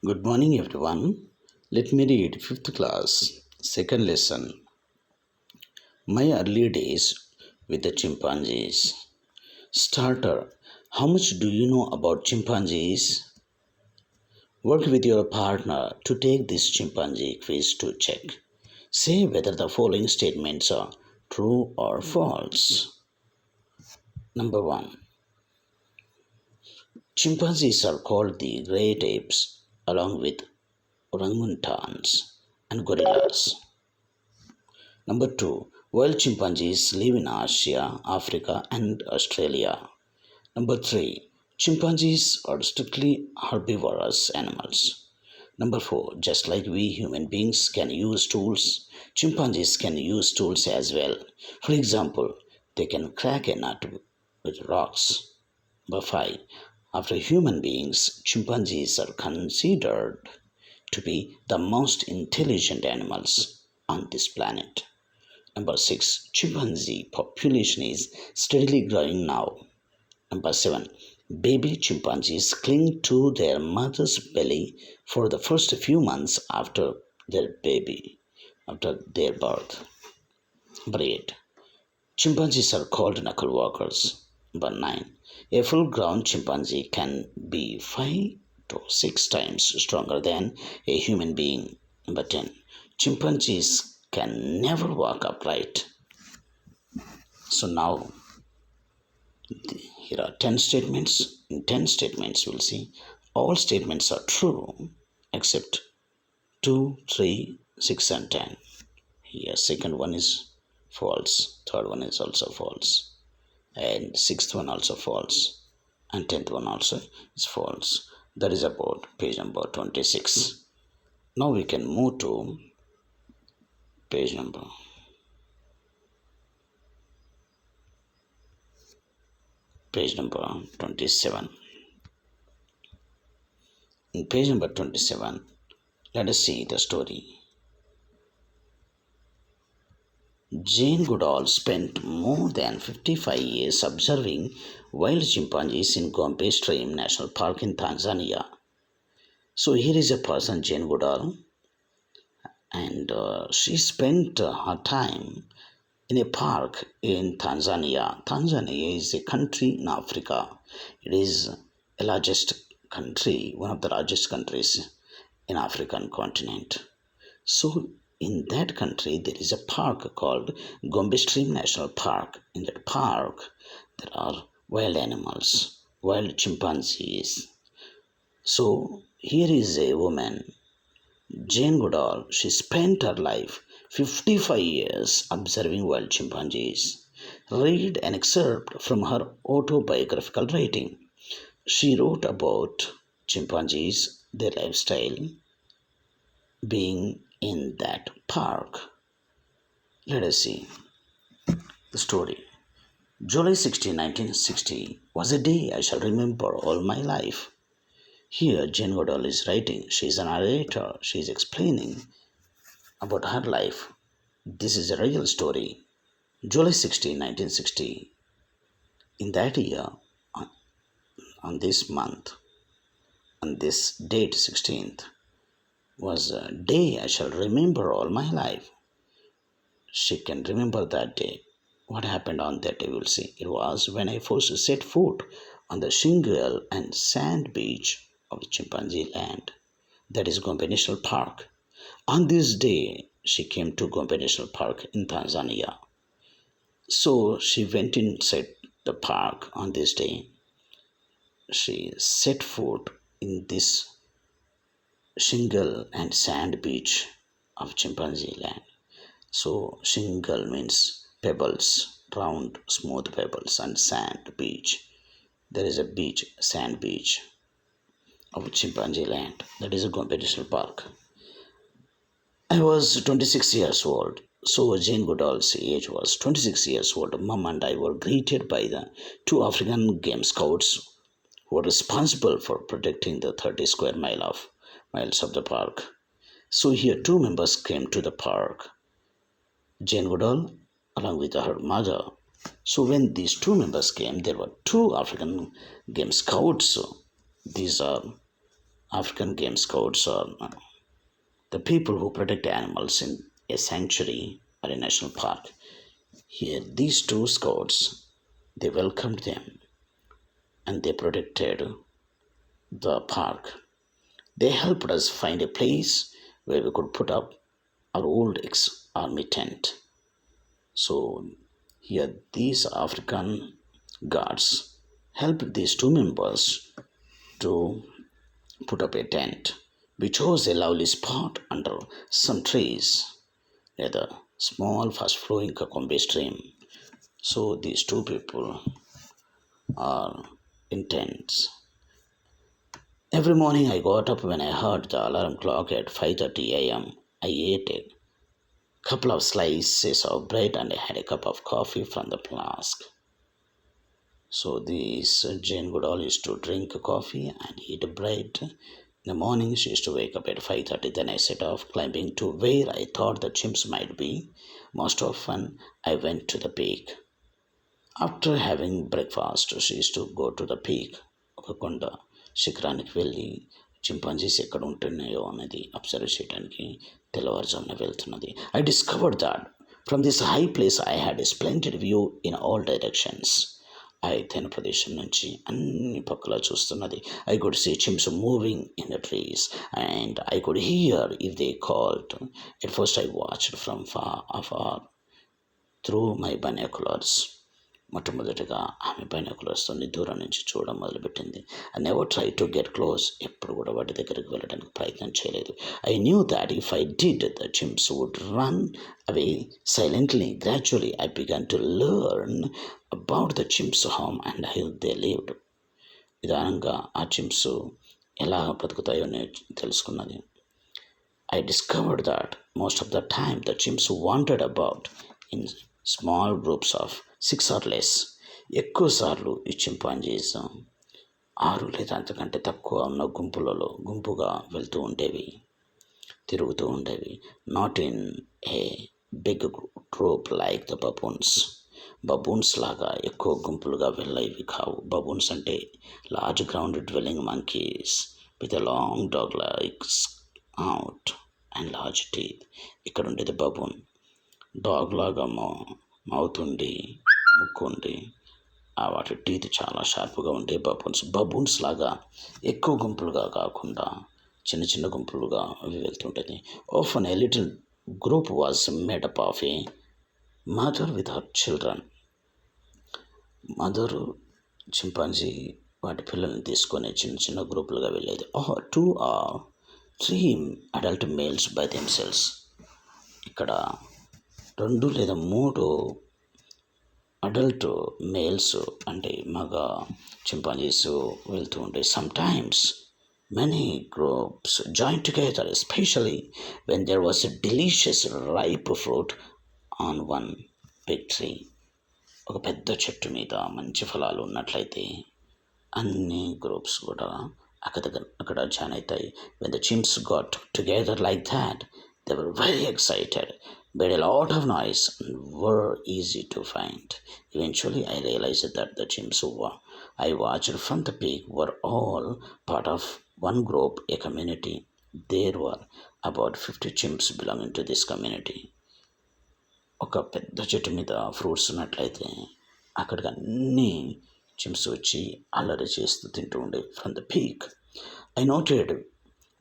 Good morning, everyone. Let me read 5th class, second lesson. My early days with the chimpanzees. Starter. How much do you know about chimpanzees? Work with your partner to take this chimpanzee quiz to check. Say whether the following statements are true or false. Number 1. Chimpanzees are called the great apes along with orangutans and gorillas. Number 2. Wild chimpanzees live in Asia, Africa, and Australia. Number 3. Chimpanzees are strictly herbivorous animals. Number 4. Just like we human beings can use tools, chimpanzees can use tools as well. For example, they can crack a nut with rocks. Number 5. After human beings, chimpanzees are considered to be the most intelligent animals on this planet. Number 6. Chimpanzee population is steadily growing now. Number 7. Baby chimpanzees cling to their mother's belly for the first few months after their birth. Number 8. Chimpanzees are called knuckle walkers. Number 9. A full grown chimpanzee can be 5 to 6 times stronger than a human being. Number 10. Chimpanzees can never walk upright. So now here are 10 statements. In 10 statements, we'll see all statements are true except 2, 3, 6, and 10. Here, second one is false, third one is also false, and sixth one also false, and 10th one also is false. That is about page number 26. Now we can move to page number 27. In page number 27, let us see the story. Jane Goodall spent more than 55 years observing wild chimpanzees in Gombe Stream National Park in Tanzania. So here is a person, Jane Goodall, and she spent her time in a park in Tanzania. Tanzania is a country in Africa. It is the largest country, one of the largest countries in African continent. So in that country, there is a park called Gombe Stream National Park. In that park, there are wild animals, wild chimpanzees. So here is a woman, Jane Goodall. She spent her life 55 years observing wild chimpanzees. Read an excerpt from her autobiographical writing. She wrote about chimpanzees, their lifestyle, being in that park. Let us see the story. July 16, 1960 was a day I shall remember all my life. Here, Jane Goodall is writing. She is a narrator. She is explaining about her life. This is a real story. July 16, 1960. In that year, on this month, on this date, 16th, was a day I shall remember all my life. She can remember that day. What happened on that day, we'll see. It was when I first set foot on the shingle and sand beach of Chimpanzee Land, that is Gombe National Park. On this day, she came to Gombe National Park in Tanzania. So she went inside the park on this day. She set foot in this shingle and sand beach of Chimpanzee Land. So shingle means pebbles, round, smooth pebbles, and sand beach. There is a beach, sand beach of Chimpanzee Land. That is a Gombe National Park. I was 26 years old. So Jane Goodall's age was 26 years old. Mom and I were greeted by the two African Game Scouts who were responsible for protecting the 30 square miles of the park. So here two members came to the park. Jane Goodall along with her mother. So when these two members came, there were two African Game Scouts. These are African Game Scouts are the people who protect animals in a sanctuary or a national park. Here, these two scouts, they welcomed them and they protected the park. They helped us find a place where we could put up our old ex-army tent. So here, these African guards helped these two members to put up a tent. We chose a lovely spot under some trees near the small, fast flowing Kakombe stream. So these two people are intense. Every morning I got up when I heard the alarm clock at 5:30 a.m. I ate a couple of slices of bread and I had a cup of coffee from the flask. So this Jane Goodall used to drink coffee and eat bread. In the morning she used to wake up at 5:30. Then I set off climbing to where I thought the chimps might be. Most often I went to the peak. After having breakfast, she used to go to the peak, ఒక కొండ శిఖరానికి వెళ్ళి chimpanzees ఎక్కడ ఉంటున్నాయో అనేది observe చేయడానికి తెల్లవారుజామున వెళ్తున్నది. I discovered that from this high place I had a splendid view in all directions. ఎత్తైన ప్రదేశం నుంచి అన్ని పక్కల చూస్తున్నది. I could see chimps moving in the trees and I could hear if they called. At first I watched from far through my binoculars. మొట్టమొదటిగా ఆమె బైనాక్యులర్స్తో దూరం నుంచి చూడడం మొదలుపెట్టింది. I never try to get close. ఎప్పుడు కూడా వాటి దగ్గరికి వెళ్ళడానికి ప్రయత్నం చేయలేదు. I knew that if I did the chimps would run away silently. Gradually I began to learn about the chimps home and how they lived. నిదానంగా ఆ చిమ్స్ ఎలా బ్రతుకుతాయో తెలుసుకున్నది. I discovered that most of the time the chimps wandered about in small groups of 6 or less. ఎక్కువసార్లు ఈ chimpanzees 6 లేదా అంతకంటే తక్కువ ఉన్న గుంపుగా వెళ్తూ ఉండేవి, తిరుగుతూ ఉండేవి. Not in a big group like the baboons. Baboons లాగా ఎక్కువ గుంపులుగా వెళ్ళేవి కావు. బబూన్స్ అంటే large ground dwelling monkeys with a long dog like అవుట్ అండ్ లార్జ్ టీత్. ఇక్కడ ఉండేది బబూన్. డాగ్ లాగా మౌత్ ఉండి, ముక్కు ఉండి, వాటి టీత్ చాలా షార్ప్గా ఉండే బబూన్స్ లాగా ఎక్కువ గుంపులుగా కాకుండా చిన్న చిన్న గుంపులుగా అవి వెళ్తుంటుంది. Often a little group was made up of a mother with her children. Mother chimpanzee వాటి పిల్లల్ని తీసుకొని చిన్న చిన్న గ్రూపులుగా వెళ్ళేది. 2 or 3 adult males by themselves. ఇక్కడ 2 లేదా 3 అడల్ట్ మేల్స్ అంటే మగ చింపాంజీస్ వెళ్తూ ఉంటాయి. Sometimes many groups join together especially when there was a delicious ripe fruit on one big tree. ఒక పెద్ద చెట్టు మీద మంచి ఫలాలు ఉన్నట్లయితే అన్ని గ్రూప్స్ కూడా అక్కడ జాయిన్ అవుతాయి. When the chimps got together like that they were very excited, made a lot of noise and were easy to find. Eventually I realized that the chimps I watched from the peak were all part of one group, a community. There were about 50 chimps belonging to this community. ఒక పెద్ద చెట్టు మీద fruits ఉన్నట్లయితే అక్కడికి అన్ని చిమ్స్ వచ్చి అల్లరి చేస్తూ తింటూ ఉండే. From the peak I noted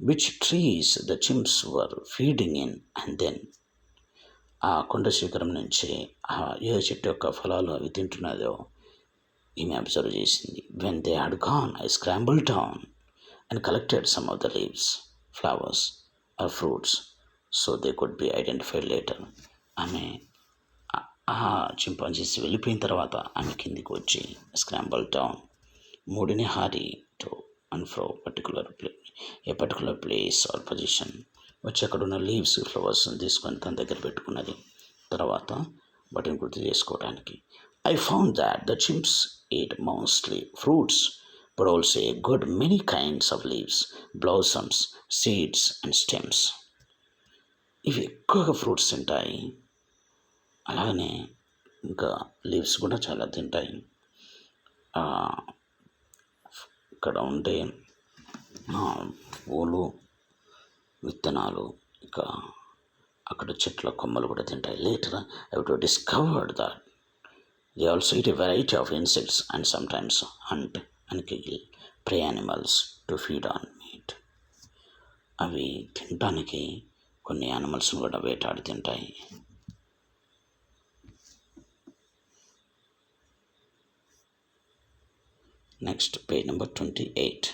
which trees the chimps were feeding in and then ఆ కొండ శిఖరం నుంచి ఏ చెట్టు యొక్క ఫలాలు అవి తింటున్నదో ఈమె అబ్జర్వ్ చేసింది. When they had gone I scramble down and collected some of the leaves, flowers or fruits so they could be identified later. ఆమె ఆ చింపాంజీస్ వెళ్ళిపోయిన తర్వాత ఆమె కిందికి వచ్చి స్క్రాంబుల్ డౌన్, మూడిని hurry to and fro a particular place or position వచ్చి అక్కడ ఉన్న లీవ్స్, ఫ్లవర్స్ తీసుకొని తన దగ్గర పెట్టుకున్నది. తర్వాత వాటిని గుర్తు చేసుకోవడానికి I found that the chimps eat mostly fruits but also a good many kinds of leaves, blossoms, seeds and stems. ఇవి ఎక్కువగా ఫ్రూట్స్ తింటాయి, అలాగనే ఇంకా లీవ్స్ కూడా చాలా తింటాయి. ఇక్కడ ఉండే పూలు, విత్తనాలు, ఇక అక్కడ చెట్ల కొమ్మలు కూడా తింటాయి. Later I would discovered that they also eat a variety of insects and sometimes hunt and kill prey animals to feed on meat. అవి తినడానికి కొన్ని యానిమల్స్ కూడా వేటాడి తింటాయి. Next page number 28.